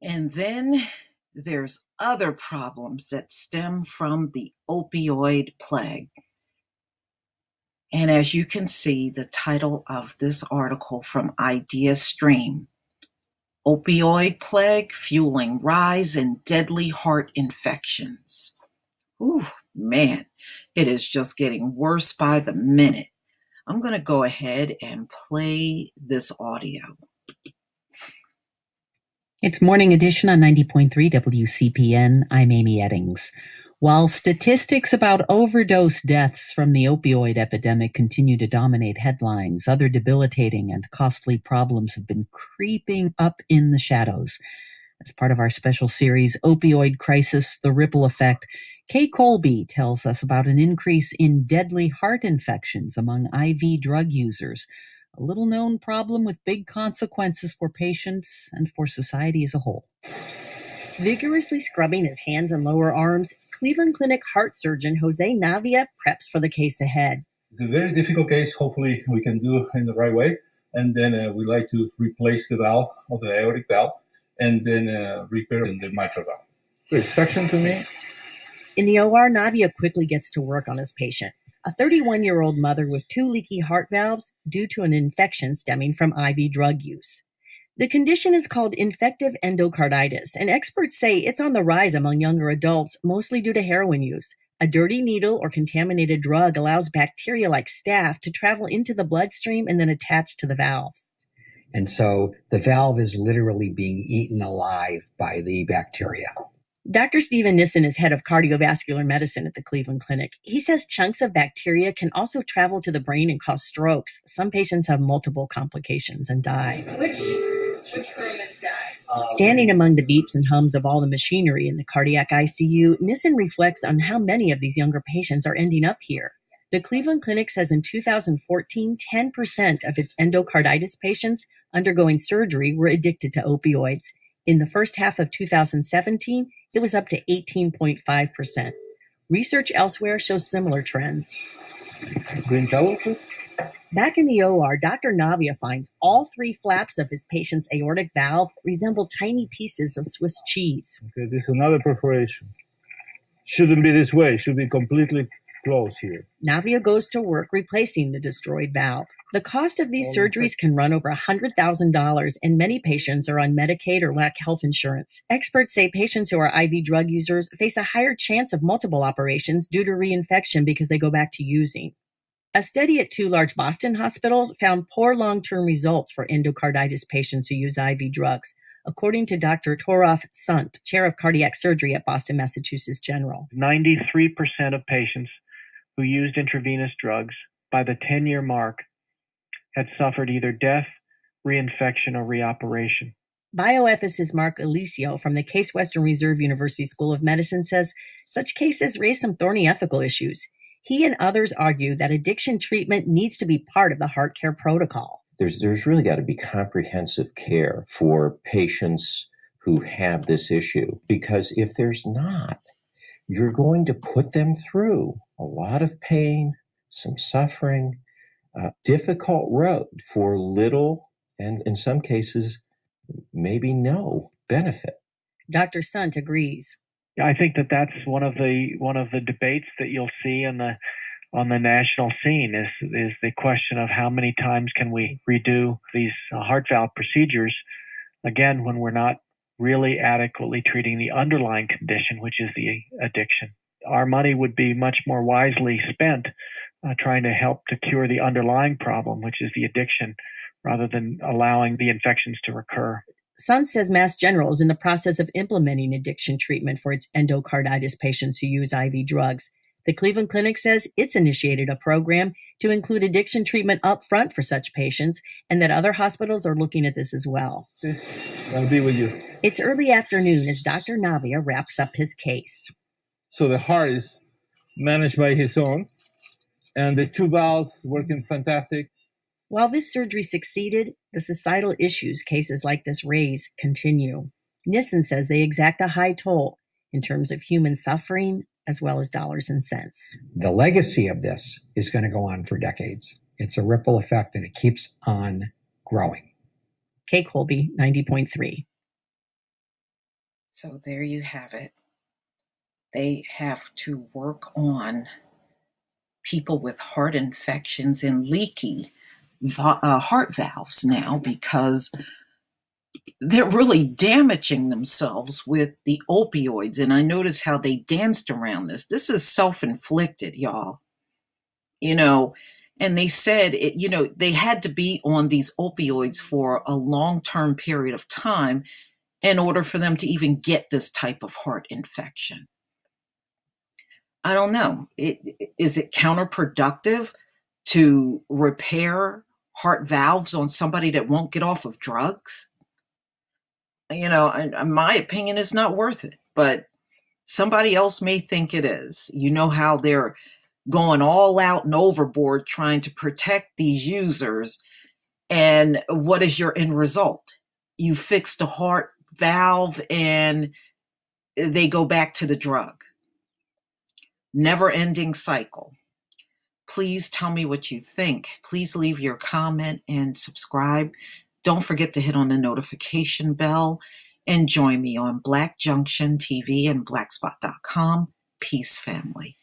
And then there's other problems that stem from the opioid plague. And as you can see, the title of this article from Idea Stream, Opioid Plague Fueling Rise in Deadly Heart Infections. Ooh, man, it is just getting worse by the minute. I'm going to go ahead and play this audio. It's Morning Edition on 90.3 WCPN. I'm Amy Eddings. While statistics about overdose deaths from the opioid epidemic continue to dominate headlines, other debilitating and costly problems have been creeping up in the shadows. As part of our special series, Opioid Crisis, The Ripple Effect, Kay Colby tells us about an increase in deadly heart infections among IV drug users, a little-known problem with big consequences for patients and for society as a whole. Vigorously scrubbing his hands and lower arms, Cleveland Clinic heart surgeon Jose Navia preps for the case ahead. It's a very difficult case. Hopefully we can do in the right way. And then we like to replace the valve, or the aortic valve, and then repair the mitral valve. Great section to me. In the OR, Navia quickly gets to work on his patient, a 31-year-old mother with 2 leaky heart valves due to an infection stemming from IV drug use. The condition is called infective endocarditis, and experts say it's on the rise among younger adults, mostly due to heroin use. A dirty needle or contaminated drug allows bacteria like staph to travel into the bloodstream and then attach to the valves. And so the valve is literally being eaten alive by the bacteria. Dr. Stephen Nissen is head of cardiovascular medicine at the Cleveland Clinic. He says chunks of bacteria can also travel to the brain and cause strokes. Some patients have multiple complications and die. Which room is died? Standing among the beeps and hums of all the machinery in the cardiac ICU, Nissen reflects on how many of these younger patients are ending up here. The Cleveland Clinic says in 2014, 10% of its endocarditis patients undergoing surgery were addicted to opioids. In the first half of 2017, it was up to 18.5%. Research elsewhere shows similar trends. Green towel, please. Back in the OR, Dr. Navia finds all 3 flaps of his patient's aortic valve resemble tiny pieces of Swiss cheese. Okay, this is another perforation. Shouldn't be this way. Should be completely closed here. Navia goes to work replacing the destroyed valve. The cost of these surgeries can run over $100,000, and many patients are on Medicaid or lack health insurance. Experts say patients who are IV drug users face a higher chance of multiple operations due to reinfection because they go back to using. A study at 2 large Boston hospitals found poor long-term results for endocarditis patients who use IV drugs, according to Dr. Toraf Sunt, chair of cardiac surgery at Boston, Massachusetts General. 93% of patients who used intravenous drugs by the 10-year mark had suffered either death, reinfection, or reoperation. Bioethicist Mark Alicio from the Case Western Reserve University School of Medicine says such cases raise some thorny ethical issues. He and others argue that addiction treatment needs to be part of the heart care protocol. There's really got to be comprehensive care for patients who have this issue, because if there's not, you're going to put them through a lot of pain, some suffering, a difficult road for little, and in some cases, maybe no benefit. Dr. Sunt agrees. I think that's one of the debates that you'll see on the national scene is the question of how many times can we redo these heart valve procedures, again, when we're not really adequately treating the underlying condition, which is the addiction. Our money would be much more wisely spent trying to help to cure the underlying problem, which is the addiction, rather than allowing the infections to recur. Sun says Mass General is in the process of implementing addiction treatment for its endocarditis patients who use IV drugs. The Cleveland Clinic says it's initiated a program to include addiction treatment up front for such patients, and that other hospitals are looking at this as well. I'll be with you. It's early afternoon as Dr. Navia wraps up his case. So the heart is managed by his own, and the 2 valves working fantastic. While this surgery succeeded, the societal issues cases like this raise continue. Nissen says they exact a high toll in terms of human suffering as well as dollars and cents. The legacy of this is going to go on for decades. It's a ripple effect, and it keeps on growing. Kay Colby, 90.3. So there you have it. They have to work on people with heart infections and leaky heart valves now because they're really damaging themselves with the opioids. And I notice how they danced around this. This is self-inflicted, y'all. And they said, they had to be on these opioids for a long-term period of time in order for them to even get this type of heart infection. I don't know. Is it counterproductive to repair heart valves on somebody that won't get off of drugs? My opinion is not worth it, but somebody else may think it is. You know how they're going all out and overboard trying to protect these users. And what is your end result? You fix the heart valve and they go back to the drug. Never-ending cycle. Please tell me what you think. Please leave your comment and subscribe. Don't forget to hit on the notification bell and join me on Black Junction TV and blackspot.com. Peace, family.